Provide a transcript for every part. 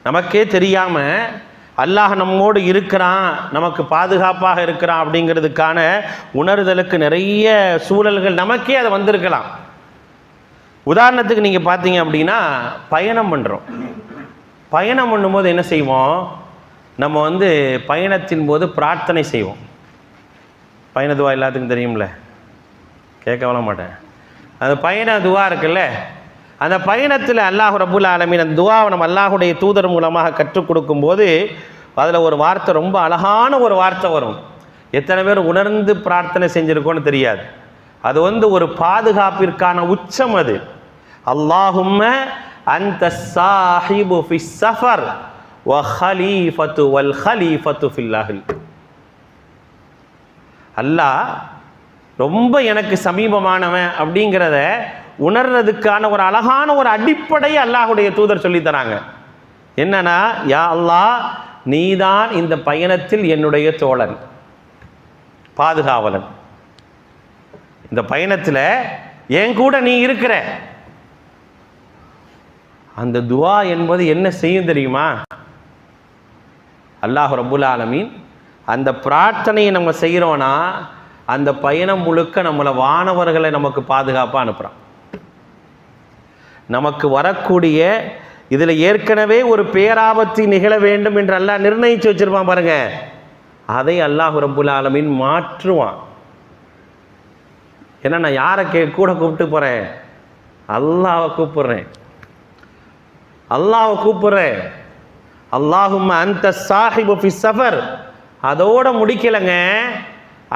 நமக்கே தெரியாமல் அல்லாஹ் நம்மோடு இருக்கிறான், நமக்கு பாதுகாப்பாக இருக்கிறான் அப்படிங்கிறதுக்கான உணர்தலுக்கு நிறைய சூழல்கள் நமக்கே அதை வந்திருக்கலாம். உதாரணத்துக்கு நீங்கள் பார்த்தீங்க அப்படின்னா, பயணம் பண்ணுறோம். பயணம் பண்ணும்போது என்ன செய்வோம், நம்ம பயணத்தின் போது பிரார்த்தனை செய்வோம். பயண துவா எல்லாத்துக்கும் தெரியும்ல, கேட்கவல மாட்டேன். அந்த பயண துவா இருக்குல்ல, அந்த பயணத்தில் அல்லாஹ் ரப்புல் ஆலமீன் அந்த துவாவை நம்ம அல்லாஹுடைய தூதர் மூலமாக கற்றுக் கொடுக்கும்போது அதில் ஒரு வார்த்தை, ரொம்ப அழகான ஒரு வார்த்தை வரும். எத்தனை பேர் உணர்ந்து பிரார்த்தனை செஞ்சுருக்கோன்னு தெரியாது. அது ஒரு பாதுகாப்பிற்கான உச்சம். அது அல்லாஹும்ம அன்த ஸாஹிபு ஃபிஸ் ஸஃபர் வ ஹலீஃபத்து வல் ஹலீஃபத்து ஃபில் அஹ்ல். அல்லாஹ் ரொம்ப எனக்கு சமீபமானவன் அப்படிங்கிறத உணர்றதுக்கான ஒரு அழகான ஒரு அடிப்படையை அல்லாஹுடைய தூதர் சொல்லித்தராங்க. என்னன்னா, யா அல்லாஹ், நீதான் இந்த பயணத்தில் என்னுடைய தோழன், பாதுகாவலன். இந்த பயணத்தில் என் கூட நீ இருக்கிற. அந்த துவா என்பது என்ன செய்யும் தெரியுமா? அல்லாஹ் ரப்புல் ஆலமீன் அந்த பிரார்த்தனையை நம்ம செய்கிறோன்னா அந்த பயணம் முழுக்க நம்மளை வானவர்களை நமக்கு பாதுகாப்பாக அனுப்புகிறான். நமக்கு வரக்கூடிய இதில் ஏற்கனவே ஒரு பேராபத்து நிகழ வேண்டும் என்று அல்லாஹ் நிர்ணயித்து வச்சிருப்பான் பாருங்க, அதை அல்லாஹ் ரப்புல் ஆலமீன் மாற்றுவான். ஏன்னா நான் யாரை கூட கூப்பிட்டு போகிறேன்? அல்லாஹ்வை கூப்பிட்றேன், அல்லாஹ்வை கூப்பிட்றேன். அல்லாஹும்ம அன்த ஸாஹிபு ஃபிஸ் ஸஃபர். அதோட முடிக்கலைங்க,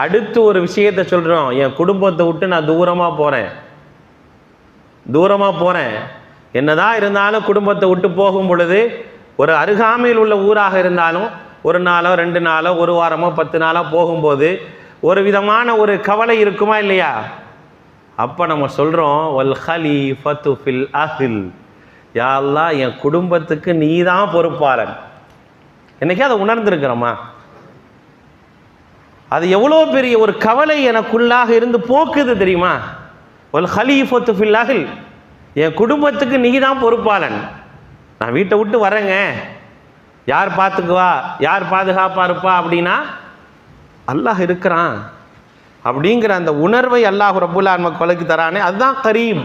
அடுத்து ஒரு விஷயத்தை சொல்கிறோம். என் குடும்பத்தை விட்டு நான் தூரமாக போகிறேன். என்னதான் இருந்தாலும் குடும்பத்தை விட்டு போகும் பொழுது ஒரு அருகாமையில் உள்ள ஊராக இருந்தாலும் ஒரு நாளோ 2 நாளோ 1 வாரமோ 10 நாளோ போகும்போது ஒரு விதமான ஒரு கவலை இருக்குமா இல்லையா? அப்போ நம்ம சொல்கிறோம், வல் ஹலீஃபத்து ஃபில் அஹ்ல். யா அல்லாஹ், என் குடும்பத்துக்கு நீ தான் பொறுப்பாளன். என்னைக்கே அதை உணர்ந்துருக்கிறோமா? அது எவ்வளோ பெரிய ஒரு கவலை எனக்குள்ளாக இருந்து போக்குது தெரியுமா? வல் ஹலீஃபத்து ஃபில் அஹ்ல், என் குடும்பத்துக்கு நீ தான் பொறுப்பாளன். நான் வீட்டை விட்டு வரேங்க, யார் பார்த்துக்குவா, யார் பாதுகாப்பாக இருப்பா அப்படின்னா அல்லாஹ் இருக்கிறான் அப்படிங்கிற அந்த உணர்வை அல்லாஹ் ரப்புல் ஆலமீன் நமக்கு தரானே, அதுதான் கரீம்.